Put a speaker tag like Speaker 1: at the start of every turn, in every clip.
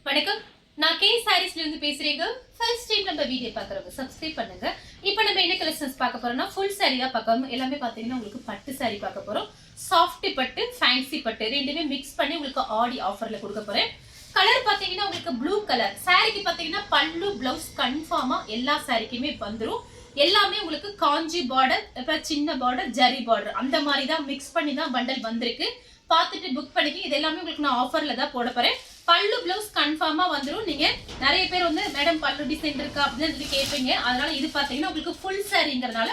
Speaker 1: வணக்கம். நான் கே சாரீஸ்ல இருந்து பேசுறேங்க. ஃபர்ஸ்ட் டைம் நம்ம வீடியோ பார்க்குறவங்க சப்ஸ்கிரைப் பண்ணுங்க. இப்போ நம்ம என்ன கலெக்ஷன்ஸ் பார்க்க போறோம்னா ஃபுல் சாரியா பார்க்காம எல்லாமே பார்த்தீங்கன்னா உங்களுக்கு பட்டு சாரி பார்க்க போறோம். சாஃப்ட் பட்டு, ஃபேன்சி பட்டு ரெண்டுமே மிக்ஸ் பண்ணி உங்களுக்கு ஆடி ஆஃபர்ல கொடுக்க போறேன். கலர் பார்த்தீங்கன்னா உங்களுக்கு ப்ளூ கலர். சாரிக்கு பார்த்தீங்கன்னா பல்லு பிளவுஸ் கன்ஃபார்மா எல்லா சாரிக்குமே வந்துடும். எல்லாமே உங்களுக்கு காஞ்சி பார்டர், அப்புறம் சின்ன பார்டர், ஜரி பார்டர் அந்த மாதிரி தான் மிக்ஸ் பண்ணி தான் பண்டல் வந்திருக்கு. பார்த்துட்டு புக் பண்ணிக்க. இது எல்லாமே உங்களுக்கு நான் ஆஃபர்ல தான் போட போறேன். பல்லு பிளவுஸ் கன்ஃபார்மா வந்துடும். நீங்க நிறைய பேர் வந்து மேடம் பல்லு டிசைன் இருக்கா அப்படின்னு சொல்லி கேட்பீங்க. அதனால இது பாத்தீங்கன்னா உங்களுக்கு ஃபுல் சாரிங்கிறதுனால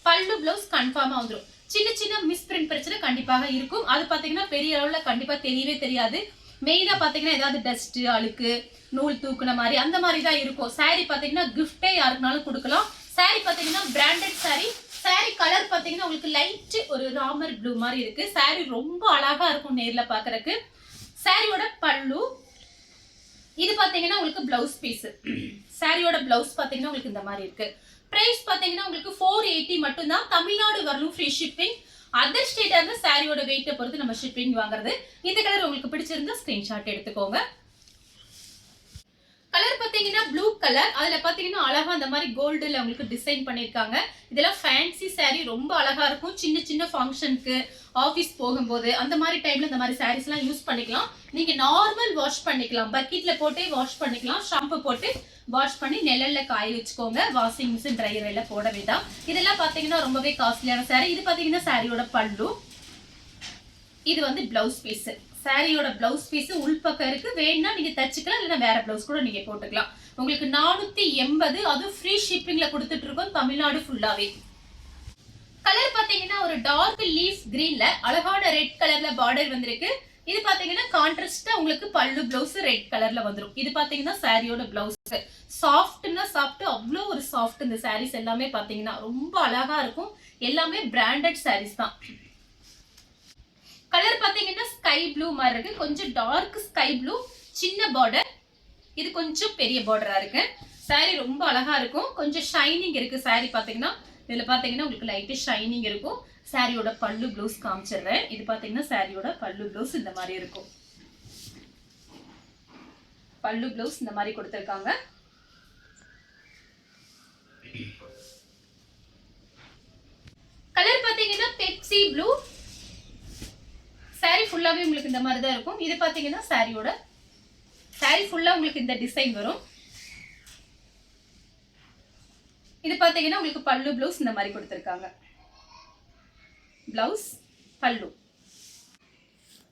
Speaker 1: பல்லு பிளவுஸ் கன்ஃபார்மா வந்துடும். சின்ன சின்ன மிஸ் பிரிண்ட் பிரச்சனை கண்டிப்பாக இருக்கும். அது பாத்தீங்கன்னா பெரிய அளவுல கண்டிப்பா தெரியவே தெரியாது. மெயினா பாத்தீங்கன்னா ஏதாவது டஸ்ட், அழுக்கு, நூல் தூக்குன மாதிரி அந்த மாதிரி தான் இருக்கும். சாரி பாத்தீங்கன்னா கிஃப்டே யாருக்குனாலும் கொடுக்கலாம். சாரி பாத்தீங்கன்னா பிராண்டட் சாரி. சாரி கலர் பாத்தீங்கன்னா உங்களுக்கு லைட் ஒரு ராமர் ப்ளூ மாதிரி இருக்கு. சாரி ரொம்ப அழகா இருக்கும் நேர்ல பாக்குறதுக்கு. சாரியோட பல்லு இது பாத்தீங்கன்னா உங்களுக்கு பிளவுஸ் பீஸ். சாரியோட பிளவுஸ் பாத்தீங்கன்னா உங்களுக்கு இந்த மாதிரி இருக்கு. பிரைஸ் பாத்தீங்கன்னா உங்களுக்கு 480 மட்டும் தான். தமிழ்நாடு வரலும் ஃப்ரீ ஷிப்பிங். அதர் ஸ்டேட்டா இருந்தா சாரியோட வெயிட்டை பொறுத்து நம்ம ஷிப்பிங் வாங்குறது. இந்த கலர் உங்களுக்கு பிடிச்சிருந்தா ஸ்கிரீன்ஷாட் எடுத்துக்கோங்க. கலர் பாத்தீங்கன்னா ப்ளூ கலர். அதுல பாத்தீங்கன்னா அழகா அந்த மாதிரி கோல்டுல உங்களுக்கு டிசைன் பண்ணிருக்காங்க. இதெல்லாம் ஃபேன்சி சாரி, ரொம்ப அழகா இருக்கும். சின்ன சின்ன ஃபங்க்ஷனுக்கு, ஆபீஸ் போகும்போது அந்த மாதிரி டைம்ல இந்த மாதிரி சாரீஸ் எல்லாம் யூஸ் பண்ணிக்கலாம். நீங்க நார்மல் வாஷ் பண்ணிக்கலாம். பக்கெட்ல போட்டே வாஷ் பண்ணிக்கலாம். ஷாம்பு போட்டு வாஷ் பண்ணி நிழல்ல காய வச்சுக்கோங்க. வாஷிங் மிஷின், ட்ரையர் எல்லாம் போட வேண்டாம். இதெல்லாம் பாத்தீங்கன்னா ரொம்பவே காஸ்ட்லியான சாரி. இது பாத்தீங்கன்னா சாரியோட பல்லு. இது வந்து பிளவுஸ் பீஸ். சாரியோட பிளவுஸ் பீஸ் உள்பக்கம் இருக்கு. வேணும்னா நீங்க தச்சுக்கலாம், இல்லைன்னா வேற பிளவுஸ் கூட நீங்க போட்டுக்கலாம். உங்களுக்கு 480, அது ஃப்ரீ ஷிப்பிங்ல கொடுத்துட்டு இருக்கோம் தமிழ்நாடு ஃபுல்லாவே. கலர் பாத்தீங்கன்னா ஒரு டார்க் லீஃப் கிரீன்ல அழகான ரெட் கலர்ல பார்டர் வந்திருக்கு. இது பாத்தீங்கன்னா கான்ட்ராஸ்டா உங்களுக்கு பல்லு பிளவுஸ் ரெட் கலர்ல வந்துடும். இது பாத்தீங்கன்னா சாரியோட பிளவுஸ். சாஃப்ட்னா சாஃப்ட், அவ்வளோ ஒரு சாஃப்ட். இந்த சாரீஸ் எல்லாமே பாத்தீங்கன்னா ரொம்ப அழகா இருக்கும். எல்லாமே பிராண்டட் சாரீஸ் தான். கலர் பாத்தீங்கன்னா ஸ்கை ப்ளூ மாதிரி இருக்கு. கொஞ்சம் டார்க் ஸ்கை ப்ளூ, சின்ன பார்டர். இது கொஞ்சம் பெரிய பார்டரா இருக்கு. சாரி ரொம்ப அழகா இருக்கும். கொஞ்சம் ஷைனிங் இருக்கு. சாரி பாத்தீங்கன்னா இதுல பாத்தீங்கன்னா உங்களுக்கு லைட் ஷைனிங் இருக்கும். சாரியோட பல்லு பிளவுஸ் காமிச்சிடுறேன். இது பாத்தீங்கன்னா சாரியோட பல்லு பிளவுஸ் இந்த மாதிரி இருக்கும். பல்லு பிளவுஸ் இந்த மாதிரி கொடுத்திருக்காங்க. கலர் பாத்தீங்கன்னா பெப்சி ப்ளூ. சாரி ஃபுல்லாவே உங்களுக்கு இந்த மாதிரி தான் இருக்கும். இது பாத்தீங்கன்னா சாரியோட சாரி ஃபுல்லா உங்களுக்கு இந்த டிசைன் வரும். இது பாத்தீங்கன்னா உங்களுக்கு பல்லு பிளவுஸ் இந்த மாதிரி கொடுத்திருக்காங்க. பிளவுஸ், பல்லு.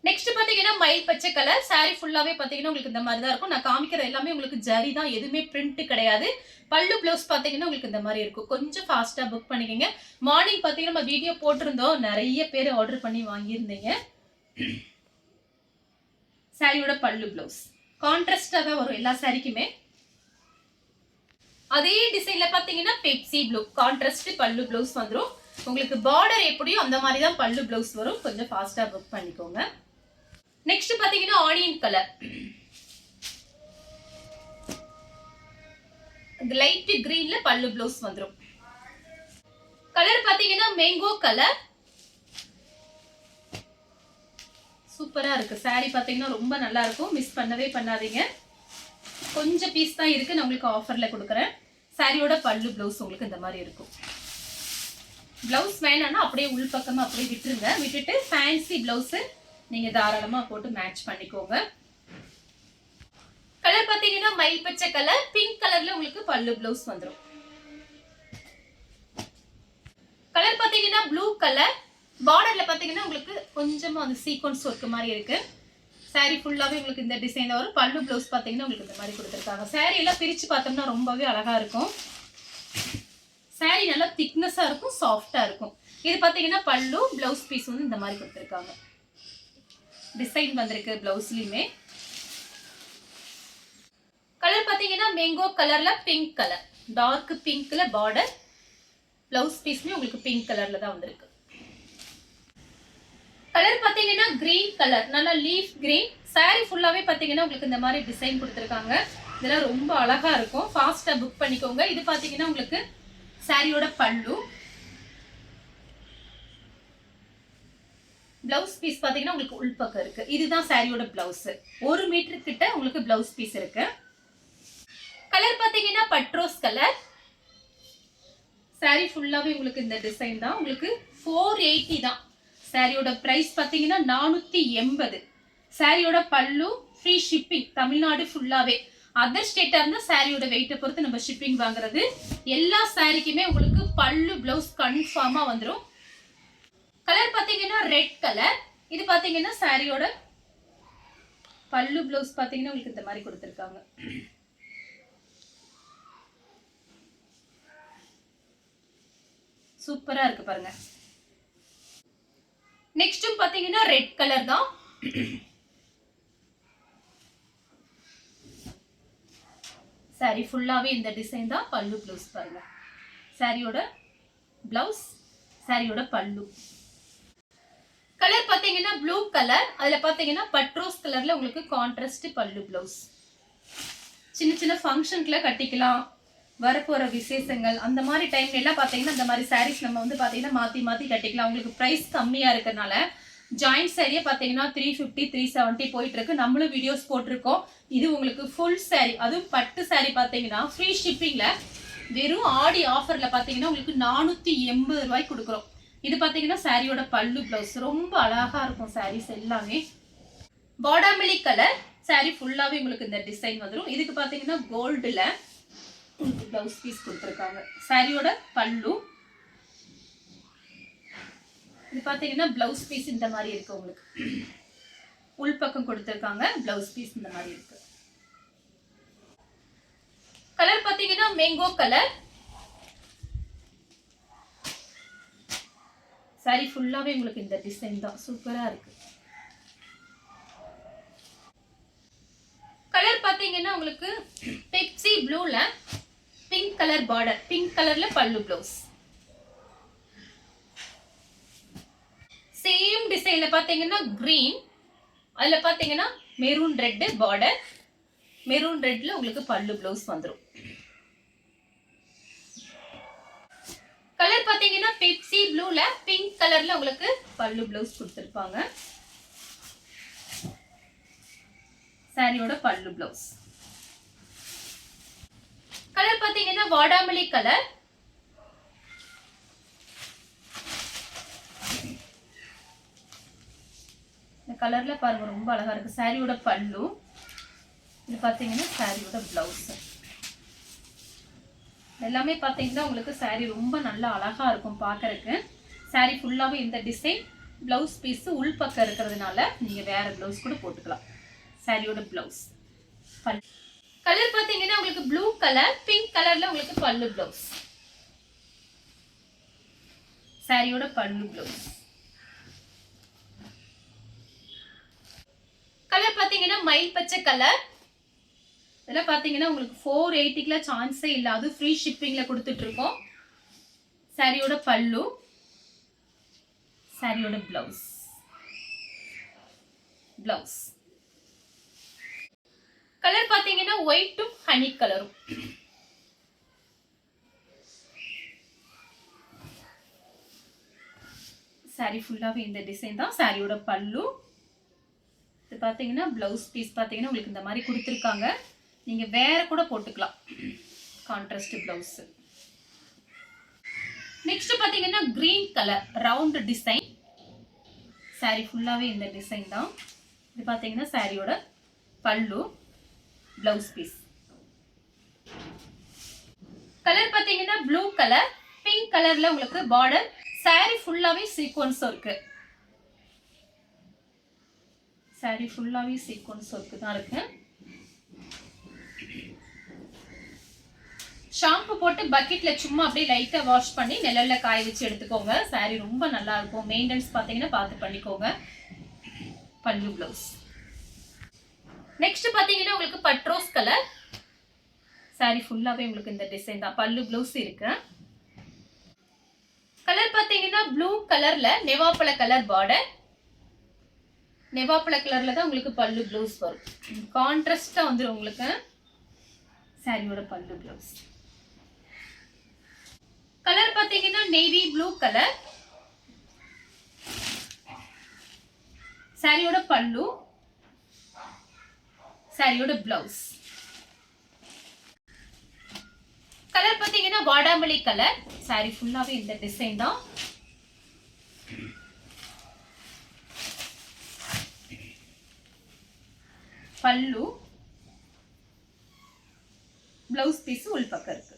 Speaker 1: நெக்ஸ்ட் பாத்தீங்கன்னா மயில் பச்சை கலர். சாரி ஃபுல்லாவே பாத்தீங்கன்னா உங்களுக்கு இந்த மாதிரி தான் இருக்கும். நான் காமிக்கிற எல்லாமே உங்களுக்கு ஜரி தான், எதுவுமே பிரிண்ட் கிடையாது. பல்லு பிளவுஸ் பாத்தீங்கன்னா உங்களுக்கு இந்த மாதிரி இருக்கும். கொஞ்சம் ஃபாஸ்டா புக் பண்ணிக்கங்க. மார்னிங் பாத்தீங்கன்னா நம்ம வீடியோ போட்டிருந்தோம், நிறைய பேர் ஆர்டர் பண்ணி வாங்கியிருந்தீங்க. சாரியோட பல்லு பிளவுஸ் கான்ட்ராஸ்டா தான் வரும் எல்லா சாரிக்குமே. அதே டிசைன்ல பாத்தீங்கன்னா பெப்சி ப்ளூ கான்ட்ராஸ்ட் பல்லு பிளவுஸ் வந்துடும். உங்களுக்கு பார்டர் எப்படியோ அந்த மாதிரி தான் பல்லு பிளவுஸ் வரும். கொஞ்சம் ஃபாஸ்டா புக் பண்ணிக்கோங்க. நெக்ஸ்ட் பாத்தீங்கன்னா ஆனியன் கலர். லைட் கிரீன்ல பல்லு பிளவுஸ் வந்துடும். கலர் பாத்தீங்கன்னா மேங்கோ கலர். சூப்பரா இருக்கு. சாரி பாத்தீங்கன்னா ரொம்ப நல்லா இருக்கும். மிஸ் பண்ணவே பண்ணாதீங்க. கொஞ்சம் பீஸ் தான் இருக்கு. நான் உங்களுக்கு ஆஃபர்ல கொடுக்குறேன். சாரியோட பல்லு பிளவுஸ் உங்களுக்கு இந்த மாதிரி இருக்கும். பிளவுஸ் வேணாம்னா அப்படியே உள் பக்கமா அப்படியே விட்டுருங்க. விட்டுட்டு ஃபேன்சி பிளவுஸ் நீங்க தாராளமா போட்டு மேட்ச் பண்ணிக்கோங்க. கலர் பாத்தீங்கன்னா மயில் பச்சை கலர். பிங்க் கலர்ல உங்களுக்கு பல்லு பிளவுஸ் வந்துடும். கலர் பாத்தீங்கன்னா ப்ளூ கலர். பார்டர்ல பாத்தீங்கன்னா உங்களுக்கு கொஞ்சமா அந்த சீக்வன்ஸ் ஒர்க் மாதிரி இருக்கு. சாரி ஃபுல்லாவே உங்களுக்கு இந்த டிசைன்ல வரும். பல்லு பிளவுஸ் பாத்தீங்கன்னா உங்களுக்கு இந்த மாதிரி கொடுத்திருக்காங்க. சாரி எல்லாம் பிரிச்சு பார்த்தோம்னா ரொம்பவே அழகா இருக்கும். சாரி நல்லா திக்னஸா இருக்கும், சாஃப்டா இருக்கும். இது பாத்தீங்கன்னா பல்லு, பிளவுஸ் பீஸ் வந்து இந்த மாதிரி கொடுத்திருக்காங்க. டிசைன் வந்திருக்கு பிளவுஸ்லயுமே. கலர் பாத்தீங்கன்னா மேங்கோ கலர்ல பிங்க் கலர், டார்க் பிங்க்ல பார்டர். பிளவுஸ் பீஸ்மே உங்களுக்கு பிங்க் கலர்ல தான் வந்திருக்கு. கலர் பாத்தீங்கன்னா கிரீன் கலர், நல்லா லீஃப் கிரீன். சாரி ஃபுல்லாவே பாத்தீங்கன்னா உங்களுக்கு இந்த மாதிரி டிசைன் கொடுத்திருக்காங்க. இதெல்லாம் ரொம்ப அழகா இருக்கும். ஃபாஸ்டா புக் பண்ணிக்கோங்க. இது பாத்தீங்கன்னா உங்களுக்கு சாரியோட பல்லு. பிளவுஸ் பீஸ் பாத்தீங்கன்னா உங்களுக்கு உள்பக்கம் இருக்கு. இதுதான் சாரியோட பிளவுஸ். 1 மீட்டர் கிட்ட உங்களுக்கு பிளவுஸ் பீஸ் இருக்கு. கலர் பாத்தீங்கன்னா பட்ரோஸ் கலர். சாரி ஃபுல்லாவே உங்களுக்கு இந்த டிசைன் தான். உங்களுக்கு 480 தான். சாரியோட பிரைஸ் பாத்தீங்கன்னா 480. சாரியோட பல்லு ஃப்ரீ ஷிப்பிங் தமிழ்நாடு ஃபுல்லாவே. அதர் ஸ்டேட்டா இருந்தா சாரியோட வெயிட்டை பொறுத்து நம்ம ஷிப்பிங் வாங்குறது. எல்லா சாரிக்குமே உங்களுக்கு பல்லு பிளவுஸ் கன்ஃபார்மா வந்துடும். கலர் பாத்தீங்கன்னா ரெட் கலர். இது பாத்தீங்கன்னா சாரியோட பல்லு பிளவுஸ் பாத்தீங்கன்னா உங்களுக்கு இந்த மாதிரி கொடுத்துருக்காங்க. சூப்பரா இருக்கு பாருங்க. நெக்ஸ்டும் பாத்தீங்கன்னா ரெட் கலர் தான். சாரி ஃபுல்லாவே இந்த டிசைன் தான். பல்லு பிளவுஸ் பாருங்க. சாரியோட பிளவுஸ், சாரியோட பல்லு. கலர் பாத்தீங்கன்னா ப்ளூ கலர். அதுல பாத்தீங்கன்னா பட்ரோஸ் கலர்ல உங்களுக்கு கான்ட்ராஸ்ட் பல்லு பிளவுஸ். சின்ன சின்ன ஃபங்க்ஷன்ல கட்டிக்கலாம், வரப்போற விசேஷங்கள் அந்த மாதிரி டைம்ல எல்லாம் பாத்தீங்கன்னா இந்த மாதிரி சாரீஸ் நம்ம வந்து பாத்தீங்கன்னா மாத்தி மாத்தி கட்டிக்கலாம். உங்களுக்கு பிரைஸ் கம்மியா இருக்கறனால ஜாயிண்ட் சாரியே பாத்தீங்கன்னா 350 370 போயிட்டு இருக்கு. நம்மளும் வீடியோஸ் போட்டிருக்கோம். இது உங்களுக்கு ஃபுல் சாரி, அதுவும் பட்டு சாரி பாத்தீங்கன்னா ஃப்ரீ ஷிப்பிங்ல வெறும் ஆடி ஆஃபர்ல பாத்தீங்கன்னா உங்களுக்கு 480 ரூபாய்க்கு கொடுக்குறோம். இது பாத்தீங்கன்னா சாரியோட பல்லு பிளவுஸ். ரொம்ப அழகா இருக்கும் சாரீஸ் எல்லாமே. பாடாமல்லி கலர். சாரி ஃபுல்லாவே உங்களுக்கு இந்த டிசைன் வந்துடும். இதுக்கு பாத்தீங்கன்னா கோல்டுல பிளவுஸ் பீஸ் கொடுத்துருக்காங்க. சாரியோட பல்லு. இது பாத்தீங்கன்னா பிளவுஸ் பீஸ் இந்த மாதிரி இருக்கு. உங்களுக்கு உள்பக்கம் கொடுத்துருக்காங்க. பிளவுஸ் பீஸ் இந்த மாதிரி இருக்கு. கலர் பாத்தீங்கன்னா மேங்கோ கலர். சாரி ஃபுல்லாவே உங்களுக்கு இந்த டிசைன் தான். சூப்பரா இருக்கு. கலர் பாத்தீங்கன்னா உங்களுக்கு பெப்சி ப்ளூல பிங்க் கலர் பார்டர், பிங்க் கலர்ல பல்லு பிளவுஸ். சேம் டிசைன்ல பாத்தீங்கன்னா கிரீன், அதுல பாத்தீங்கன்னா மெரூன் ரெட் பார்டர், மெரூன் ரெட்ல உங்களுக்கு பல்லு பிளவுஸ் வந்துடும். கலர் பாத்தீங்கன்னா பெப்சி ப்ளூல பிங்க் கலர்ல உங்களுக்கு பல்லு பிளவுஸ் கொடுத்திருப்பாங்க. சாரியோட பல்லு பிளவுஸ். கலர் பாத்தீங்கன்னா வாடாமல்லி கலர். இந்த கலர்ல பாருங்க ரொம்ப அழகா இருக்கு. சாரியோட பல்லு. இது பாத்தீங்கன்னா சாரியோட பிளவுஸ். எல்லாமே பாத்தீங்கன்னா உங்களுக்கு சாரி ரொம்ப நல்லா அழகா இருக்கும் பாக்குறதுக்கு. சாரி ஃபுல்லாவே இந்த டிசைன். பிளவுஸ் பீஸ் உள்பக்கம் இருக்கிறதுனால நீங்க வேற பிளவுஸ் கூட போட்டுக்கலாம். சாரியோட பிளவுஸ். கலர் பாத்தீங்கன்னா உங்களுக்கு ப்ளூ கலர், பிங்க் கலர்ல உங்களுக்கு பல்லு பிளவுஸ். சாரியோட பல்லு பிளவுஸ். கலர் பாத்தீங்கன்னா மயில் பச்சை கலர். இதெல்லாம் பாத்தீங்கன்னா உங்களுக்கு 480க்குல சான்ஸே இல்ல. அது ஃப்ரீ ஷிப்பிங்ல கொடுத்துட்டு இருக்கோம். சாரியோட பல்லு, சாரியோட பிளவுஸ். பிளவுஸ் கலர் பாத்தீங்கன்னா ஒயிட்டும் ஹனி கலரும். சாரி ஃபுல்லாவே இந்த டிசைன் தான். சாரியோட பல்லு. இது பாத்தீங்கன்னா பிளவுஸ் பீஸ் பாத்தீங்கன்னா உங்களுக்கு இந்த மாதிரி கொடுத்துருக்காங்க. நீங்க வேற கூட போட்டுக்கலாம். Contrast blouse. நெக்ஸ்ட் பாத்தீங்கன்னா green colour round design. Sorry ஃபுல்லாவே இந்த டிசைன் தான். இது பாத்தீங்கன்னா சாரியோட பல்லு, பிளவுஸ் பீஸ். கலர் பாத்தீங்கன்னா ப்ளூ கலர், பிங்க் கலர்ல உங்களுக்கு பார்டர். சாரி ஃபுல்லாவே சீக்வன்ஸ் இருக்கு. சாரி ஃபுல்லாவே சீக்வன்ஸ் ஒர்க் தான் இருக்கு. ஷாம்பு போட்டு பக்கெட்ல சும்மா அப்படியே லைட்டா வாஷ் பண்ணி நிழல்ல காய வச்சு எடுத்துக்கோங்க. சாரி ரொம்ப நல்லா இருக்கும். மெயின்டெனன்ஸ் பாத்தீங்கன்னா பார்த்து பண்ணிக்கோங்க. பல்லு பிளவுஸ். நெக்ஸ்ட் பாத்தீங்கன்னா உங்களுக்கு பட்ரோஸ் கலர். சாரி ஃபுல்லாவே உங்களுக்கு இந்த டிசைன் தான். பல்லு பிளவுஸ் இருக்கு. கலர் பாத்தீங்கன்னா ப்ளூ கலர்ல நெவாப்பழ கலர் பார்டர். நெவாப்பழ கலர்ல தான் உங்களுக்கு பல்லு பிளவுஸ் வரும். கான்ட்ராஸ்டா வந்துரும் உங்களுக்கு சாரியோட பல்லு பிளவுஸ். கலர் பாத்தீங்கன்னா நேவி ப்ளூ கலர். சாரியோட பல்லு, சாரியோட பிளவுஸ். கலர் பாத்தீங்கன்னா வாடாமல்லி கலர். சாரி ஃபுல்லாவே இந்த டிசைன் தான். பல்லு, பிளவுஸ் பீஸ் உள் பக்கம் இருக்கு.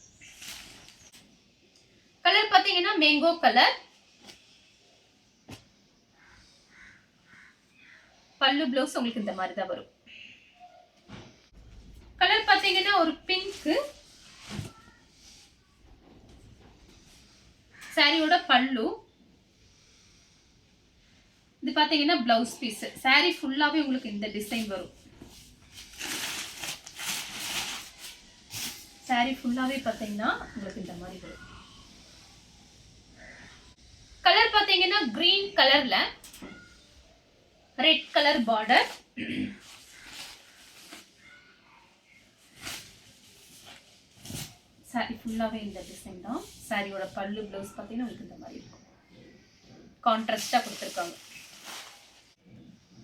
Speaker 1: கலர் பாத்தீங்கன்னா மேங்கோ கலர். பல்லு பிளவுஸ் உங்களுக்கு இந்த மாதிரி தான் வரும். கலர் பாத்தீங்கன்னா ஒரு பிங்க். சாரியோட பல்லு, இது பாத்தீங்கன்னா பிளவுஸ் பீஸ். சாரி ஃபுல்லாவே உங்களுக்கு இந்த டிசைன் வரும். சாரி ஃபுல்லாவே பாத்தீங்கன்னா உங்களுக்கு இந்த மாதிரி வரும். கலர் பாத்தீங்கன்னா கிரீன் கலர்ல ரெட் கலர் பார்டர். சாரி ஃபுல்லாவே இந்த டிசைன் தான். சாரியோட பல்லு பிளவுஸ் பாத்தீங்கன்னா உங்களுக்கு இந்த மாதிரி இருக்கும். கான்ட்ராஸ்டா கொடுத்திருக்காங்க.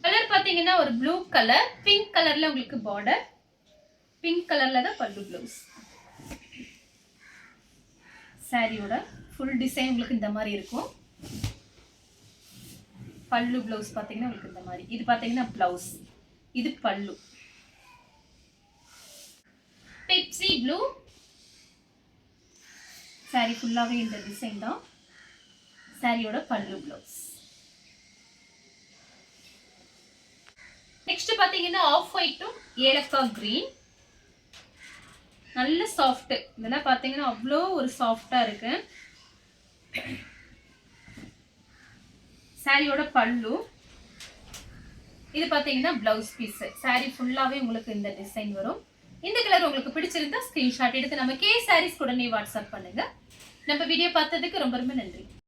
Speaker 1: கலர் பாத்தீங்கன்னா ஒரு ப்ளூ கலர், பிங்க் கலர்ல உங்களுக்கு பார்டர். பிங்க் கலர்ல தான் பல்லு பிளவுஸ். சாரியோட ஃபுல் டிசைன் உங்களுக்கு இந்த மாதிரி இருக்கும். பல்லு பிளவுஸ் பாத்தீங்கன்னா உங்களுக்கு இந்த மாதிரி. இது பாத்தீங்கன்னா பிளவுஸ், இது பல்லு. Pepsi blue. சாரி ஃபுல்லாவே இந்த டிசைன் தான். சாரியோட பல்லு பிளவுஸ். நெக்ஸ்ட் பாத்தீங்கன்னா ஆஃப் ஒயிட்டும் ஏலக்காய் கிரீன். நல்ல சாஃப்ட். இதெல்லாம் பாத்தீங்கன்னா அவ்வளோ ஒரு சாஃப்டா இருக்கு. சாரியோட பல்லு, இது பாத்தீங்கன்னா பிளவுஸ் பீஸ். சாரி ஃபுல்லாவே உங்களுக்கு இந்த டிசைன் வரும். இந்த கலர் உங்களுக்கு பிடிச்சிருந்தா ஸ்கிரீன்ஷாட் எடுத்து நம்ம கே சாரீஸ் உடனே வாட்ஸ்அப் பண்ணுங்க. நம்ம வீடியோ பார்த்ததுக்கு ரொம்ப ரொம்ப நன்றி.